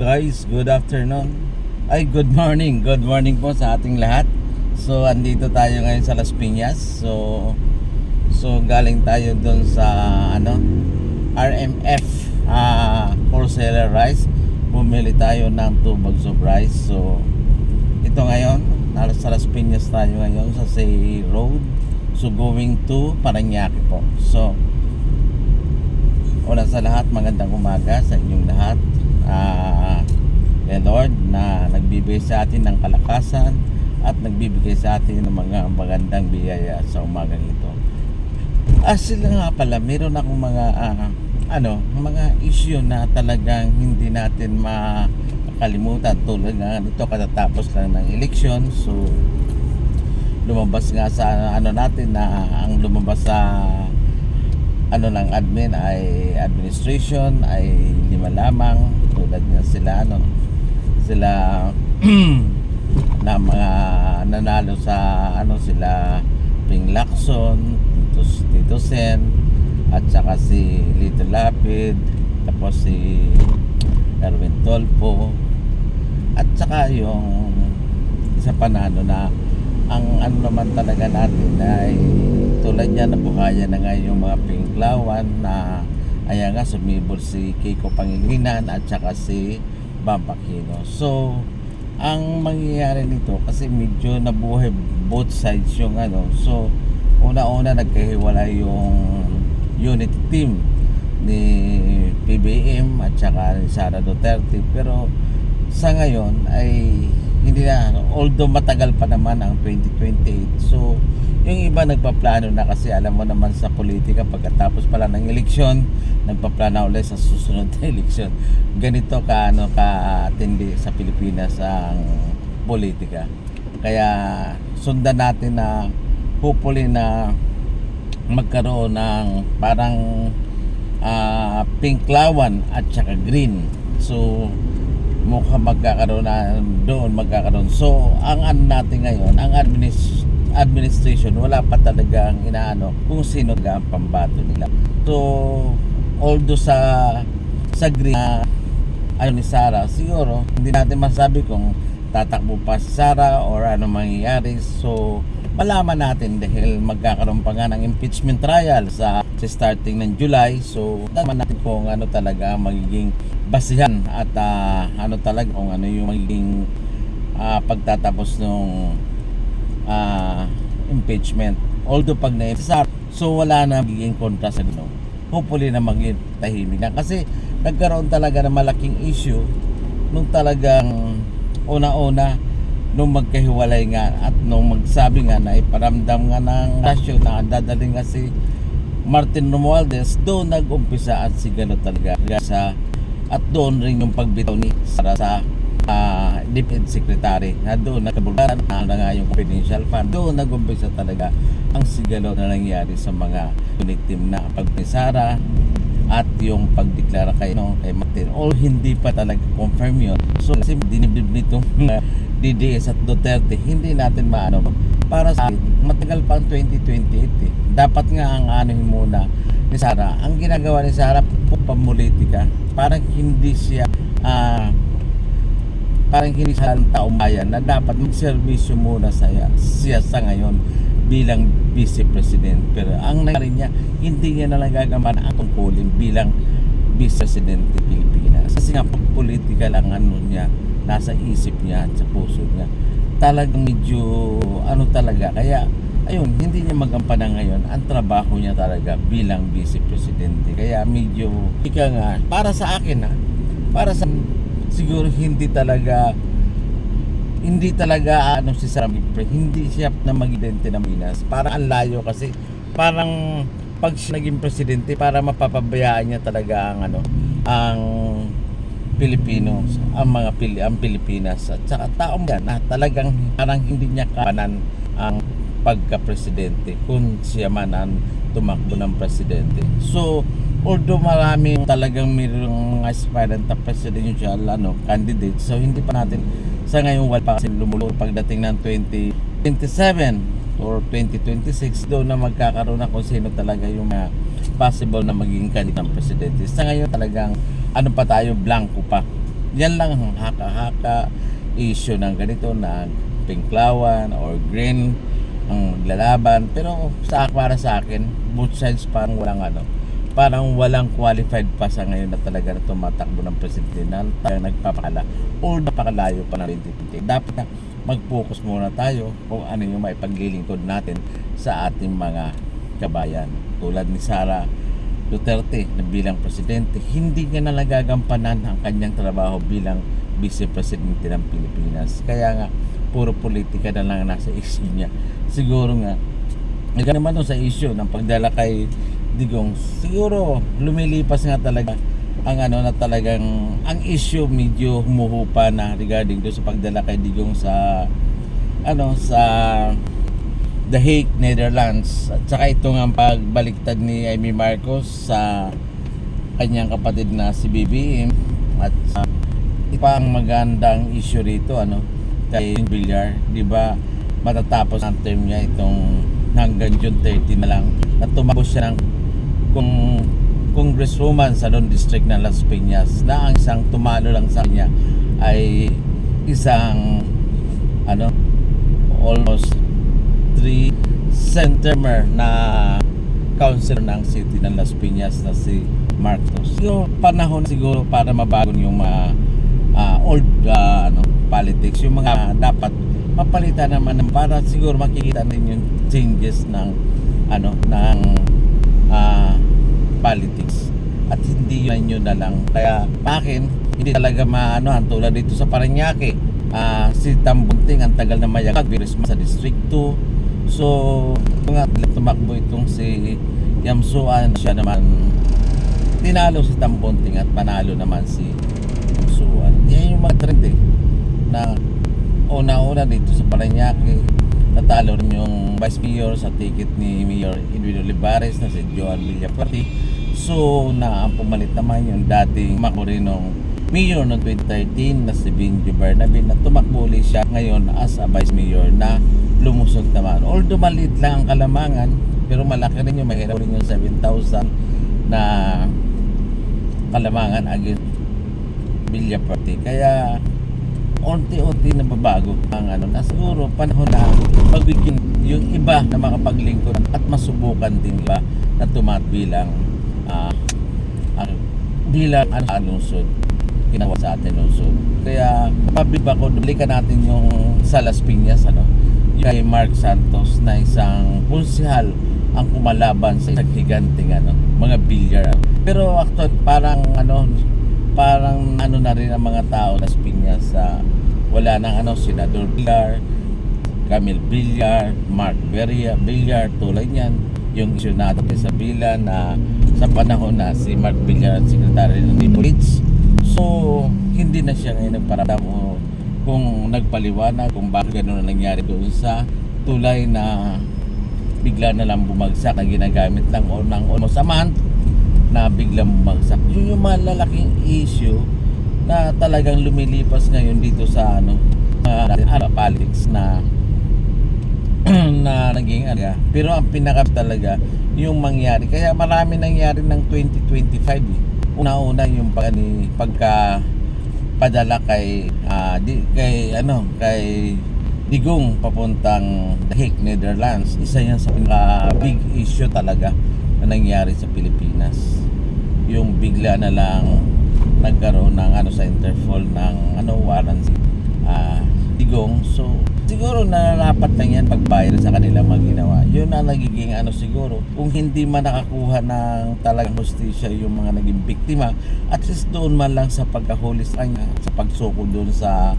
guys, good afternoon. Ay, good morning. Good morning po sa ating lahat. So, andito tayo ngayon sa Las Piñas. So galing tayo doon sa RMF wholesaler rice. Bumili tayo ng 2 bags of rice. So, ito ngayon, sa Las Piñas tayo ngayon sa Say Road. So, going to Parañaque po. So, una sa lahat, magandang umaga sa inyong lahat. Lord na nagbibigay sa atin ng kalakasan at nagbibigay sa atin ng mga magandang biyaya sa umagang ito. Sila nga pala, meron akong mga issue na talagang hindi natin makalimutan. Tulad nga nito, katatapos lang ng eleksyon. So lumabas nga sa natin na ang lumabas sa ng admin ay administration ay 5 lamang. Tulad nga sila na mga nanalo sa sila Ping Lacson, Tito Sen, at saka si Lito Lapid, tapos si Erwin Tolpo, at saka yung isa pa na ang naman talaga natin ay tulad niya, nabuhayan na nga yung mga Pinklawan na ayan nga, sumibol si Kiko Pangilinan at saka si Bam Aquino. So ang mangyayari nito, kasi medyo nabuhay both sides yung so una-una nagkahiwalay yung unity team ni PBM at saka ni Sara Duterte, pero sa ngayon ay hindi na, although matagal pa naman ang 2028. So yung iba nagpaplano na, kasi alam mo naman sa politika, pagkatapos pala ng eleksyon nagpaplano ulit sa susunod na eleksyon. Ganito katindi sa Pilipinas ang politika. Kaya sundan natin na hopefully na magkaroon ng parang Pinklawan at saka green. So mukhang magkakaroon na doon, So ang natin ngayon, ang administration, wala pa talagang kung sino ang pambato nila. So although sa green ni Sara, siguro hindi natin masabi kung tatakbo pa si Sara or ano mangyayari. So malaman natin dahil magkakaroon pa nga ng impeachment trial sa starting ng July. So malaman natin kung talaga magiging basihan at talaga kung yung magiging pagtatapos ng impeachment. Although pag na-Sara, so wala na magiging kontra sa gano'n. Hopefully na maging tahimik na, kasi nagkaroon talaga ng malaking issue nung talagang una-una nung magkahiwalay nga at nung magsabi nga na iparamdam nga ng rasyo na dadaling nga si Martin Romualdez. Doon nag-umpisa at sigalo talaga at doon rin yung pagbitaw ni Sara sa Defense Secretary, na doon nagkabulgaran na nga yung confidential fund. Doon nag-umpisa talaga ang sigalo na nangyari sa mga unit team na pag-Sara at yung pagdeklara kay Martin. All hindi pa talaga confirm yun. So kasi dinibdib nitong DDS at Duterte, hindi natin para sa akin, matagal pa ang 2028 Dapat nga ang muna ni Sara, ang ginagawa ni Sara pamulitika, parang hindi siya taong bayan na dapat magserbisyo muna siya sa ngayon bilang Vice President. Pero ang nangyari niya, hindi niya na nagagaman ang tungkulin bilang Vice President ng Pilipinas. Kasi nga politika lang niya, nasa isip niya at sa puso niya. Talagang medyo talaga. Kaya ayun, hindi niya magampanan ngayon ang trabaho niya talaga bilang Vice Presidente. Kaya medyo para sa akin siguro hindi talaga si Sara, hindi siya na mag-identity ng Pinas. Parang ang layo, kasi parang pag siya naging presidente, para mapapabayaan niya talaga ang Pilipinos, ang Pilipinas at saka taong yan na talagang parang hindi niya kapanan ang pagka-presidente kung siya man ang tumakbo ng presidente. So although maraming talagang mayroong mga aspirant na presidential candidates, so hindi pa natin sa ngayon wala pa kasi lumulong pagdating ng 2027 or 2026 doon na magkakaroon na kung sino talaga yung possible na maging kandidat ng presidente. Sa ngayon talagang pa tayo, blanco pa. Yan lang ang haka-haka issue ng ganito na pinklawan or green ang lalaban. Pero para sa akin, both sides parang walang qualified pa sa ngayon na talaga na tumatakbo ng presidente na tayo nagpapakala o napakalayo pa ng 2020. Dapat na mag-focus muna tayo kung ano yung maipaglilingkod natin sa ating mga kabayan. Tulad ni Sara Duterte na bilang presidente, hindi niya na nagagampanan ang kanyang trabaho bilang vice presidente ng Pilipinas. Kaya nga, puro politika na lang nasa issue niya. Siguro nga, naman sa issue ng pagdala kay Digong, siguro lumilipas nga talaga ang na talagang ang issue medyo humuhupa na regarding do sa pagdala kay Digong sa sa The Hague, Netherlands, at saka itong ang pagbaliktad ni Amy Marcos sa kanyang kapatid na si BBM, at ipa ang magandang issue rito kay Villar, di ba matatapos ang term niya itong hanggang June 30 na lang, at tumakbo siya ng congresswoman sa Lone District ng Las Piñas, na ang isang tumalo lang sa kanya ay isang almost 3 termer na councilor ng city ng Las Piñas na si Marcos. Siguro panahon siguro para mabago yung mga old politics, yung mga dapat mapalitan naman para siguro makikita din yung changes ng politics, at hindi yun na lang. Kaya akin hindi talaga tulad dito sa Parañaque, si Tambunting ang tagal na mayagag sa District 2. So nga tumakbo itong si Yamsuan, siya naman tinalo si Tambunting at panalo naman si Yamsuan. Yan yung mga trend na una-una dito sa Parañaque. Natalo rin yung Vice Mayor sa ticket ni Mayor Edwin Olivares na si Joan Villaparti. So ang pumalit naman yung dating makurinong Mayor noong 2013 na si Benjo Bernabe, na tumakbo ulit siya ngayon as a Vice Mayor na lumusot naman. Although maliit lang ang Kalamangan, pero malaki rin yung mahirap rin yung 7,000 na Kalamangan against Villaparti. Kaya unti-unti na babago ang na siguro panahon na pagbigyan yung iba na makapaglingkod at masubukan din iba na bilang lungsod, ginawa sa atin lungsod. Kaya pabiba ko, balikan natin yung sa Las Piñas yung kay Mark Santos na isang konsehal ang kumalaban sa isang higanting mga bilyar. Pero actually parang na rin ang mga tao Las Piñas sa wala nang Senador Villar, Camille Villar, Mark Villar, tulad niyan yung issue natin sa Bila na sa panahon na si Mark Villar at Secretary ng Police. So hindi na siya ngayon nagparamdam kung nagpaliwanag kung bakit gano'n na nangyari doon sa tulay na bigla na lang bumagsak, na ginagamit lang ng almost a month na biglang bumagsak. Yun yung malalaking issue na talagang lumilipas ngayon dito sa politics na naging pero ang pinaka talaga yung mangyari. Kaya marami nangyari ng 2025 Una-una yung pagka padala kay Digong papuntang The Hague, Netherlands. Isa yan sa pinaka big issue talaga na nangyari sa Pilipinas. Yung bigla na lang nagkaroon ng sa Interpol ng warrant Digong. So siguro nararapat lang yan pagbayad sa kanila maginawa. Yun na nagiging siguro kung hindi man nakakuha ng talagang hustisya yung mga naging biktima, at least doon man lang sa pagkahuli sa kanya, sa pagsuko doon sa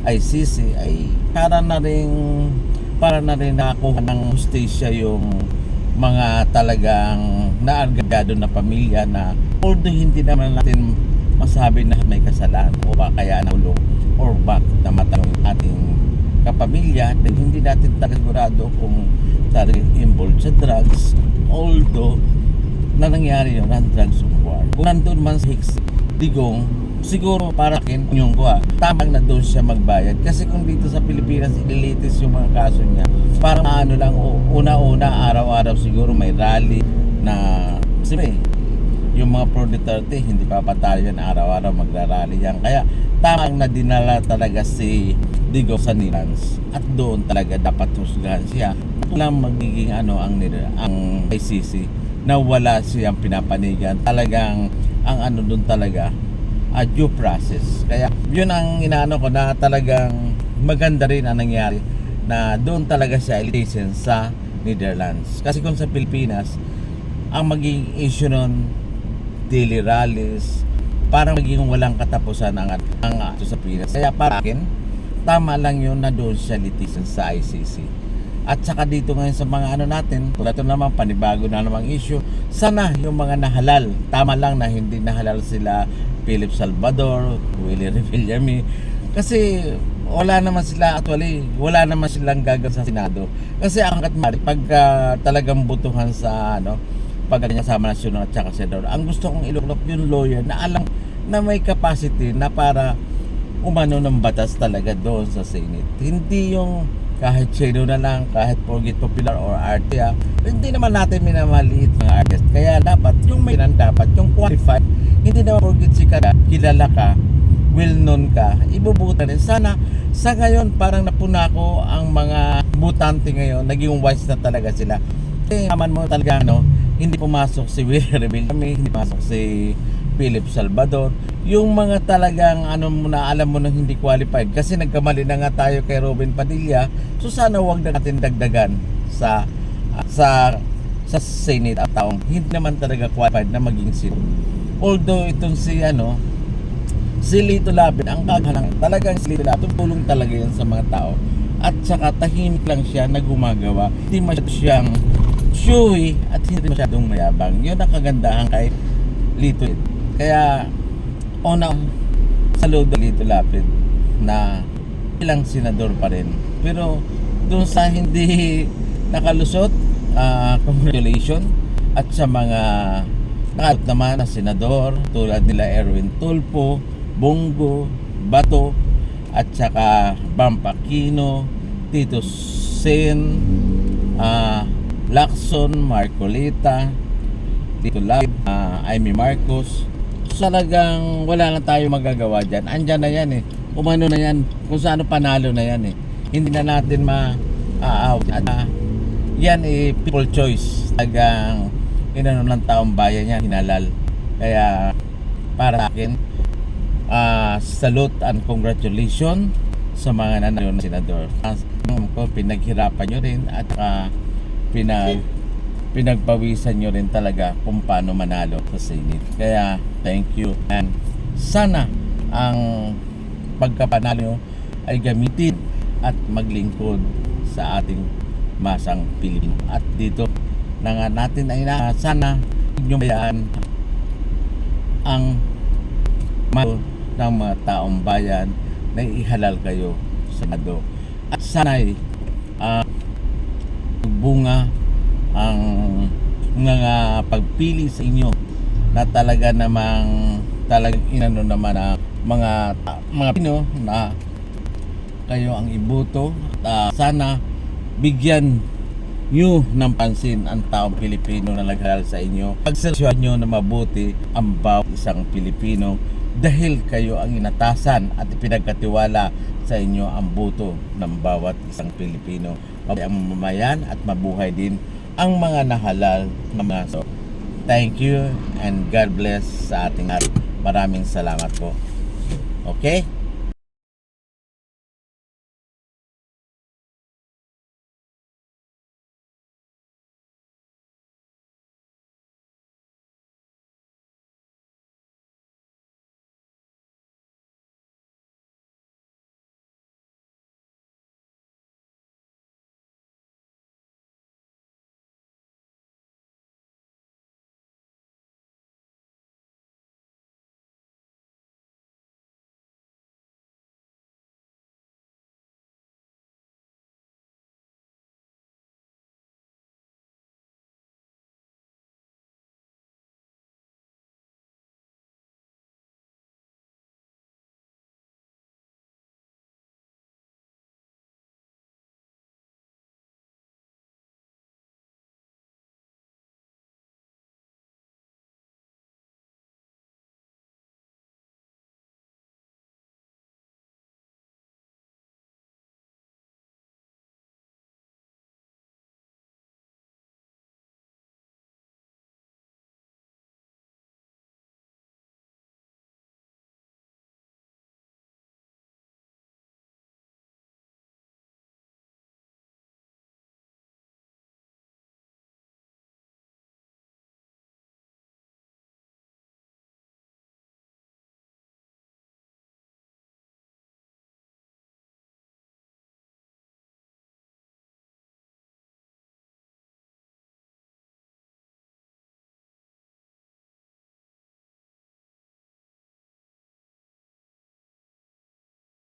ICC, ay para na rin nakakuha ng hustisya yung mga talagang naargagado na pamilya na although hindi naman natin masabi na may kasalanan o ba kaya nahulog or bakit namatay yung ating kapamilya, dahil hindi natin sigurado kung talagang involved sa drugs, although na nangyari yun ng drugs war. Kung nandun man sa Digong, siguro para akin yung tamang na doon siya magbayad, kasi kung dito sa Pilipinas ililitis yung mga kaso niya, parang lang una-una araw-araw siguro may rally na siyempre yung mga pro Duterte hindi papatalo yan, araw-araw magrarally yan. Kaya tamang na dinala talaga si Digong sa Nilans at doon talaga dapat husgahan siya. Walang magiging ang ICC na wala siyang pinapanigan. Talagang ang doon talaga due process. Kaya yun ang inaano ko na talagang maganda rin ang nangyari na doon talaga siya license sa Netherlands. Kasi kung sa Pilipinas, ang magiging issue nun, daily rallies, parang magiging walang katapusan ang sa Pilipinas. Kaya para akin, tama lang yun na doon siya license sa ICC. At saka dito ngayon sa mga natin, tulad naman panibago na namang issue, sana yung mga nahalal, tama lang na hindi nahalal sila Philip Salvador, Willie Revillame, kasi wala naman sila wala naman silang gagawin sa Senado. Kasi ang katmari, pag talagang butuhan sa pagkakasama nasyonal at saka senador, ang gusto kong ilulok yung lawyer na alam na may capacity na para umano ng batas talaga doon sa Senate. Hindi yung kahit sino na lang, kahit Porgit Popular or RTA, hindi naman natin minamaliit mga artist. Kaya dapat yung may dapat yung qualified, hindi naman Porgit kilala ka, well known ka, ibubutan rin. Sana sa ngayon parang napuna ko ang mga butante ngayon, naging wise na talaga sila. Kasi naman mo talaga hindi pumasok si Willie Revillame, hindi pumasok si Philip Salvador, yung mga talagang alam mo na hindi qualified. Kasi nagkamali na nga tayo kay Robin Padilla, so sana wag na natin dagdagan sa Senate at taong hindi naman talaga qualified na maging sino. Although itong si Lito Lapid, ang kagalang talagang si Lito Lapid, tulong talaga yan sa mga tao. At saka tahimik lang siya na gumagawa, hindi masyadong showy at hindi masyadong mayabang. Yun ang kagandahan kay Lito. Kaya saludo Lito Lapid na ilang senador pa rin. Pero doon sa hindi nakalusot, congratulations. At sa mga nakalot naman na senador tulad nila Erwin Tulfo, Bongo, Bato, at saka Bam Aquino, Tito Sen, Lacson, Marcolita, Tito Lapid, Amy Marcos. Talagang wala na tayo magagawa dyan. Andyan na yan umano na yan, kung saan panalo na yan hindi na natin yan people choice. Talagang ng taong bayan yan hinalal. Kaya para akin, salute and congratulations sa mga nanalo na senador. Pinaghirapan nyo rin at pinagpawisan nyo rin talaga kung paano manalo sa Senate. Kaya thank you, and sana ang pagkapanalo ay gamitin at maglingkod sa ating masang Pilipino. At dito na nga natin ay sana nyo bayaan ang mahal ng mga taong bayan na ihalal kayo sa Senado. At sana'y bunga ang mga pagpili sa inyo na talaga namang talagang naman mga Pino na kayo ang iboto. Sana bigyan nyo ng pansin ang taong Pilipino na naghalal sa inyo. Pagsersyon nyo na mabuti ang bawat isang Pilipino dahil kayo ang inatasan at ipinagkatiwala sa inyo ang boto ng bawat isang Pilipino. Mabuhay ang mamamayan at mabuhay din ang mga nahalal na mga so. Thank you and God bless sa ating lahat. Maraming salamat po. Okay?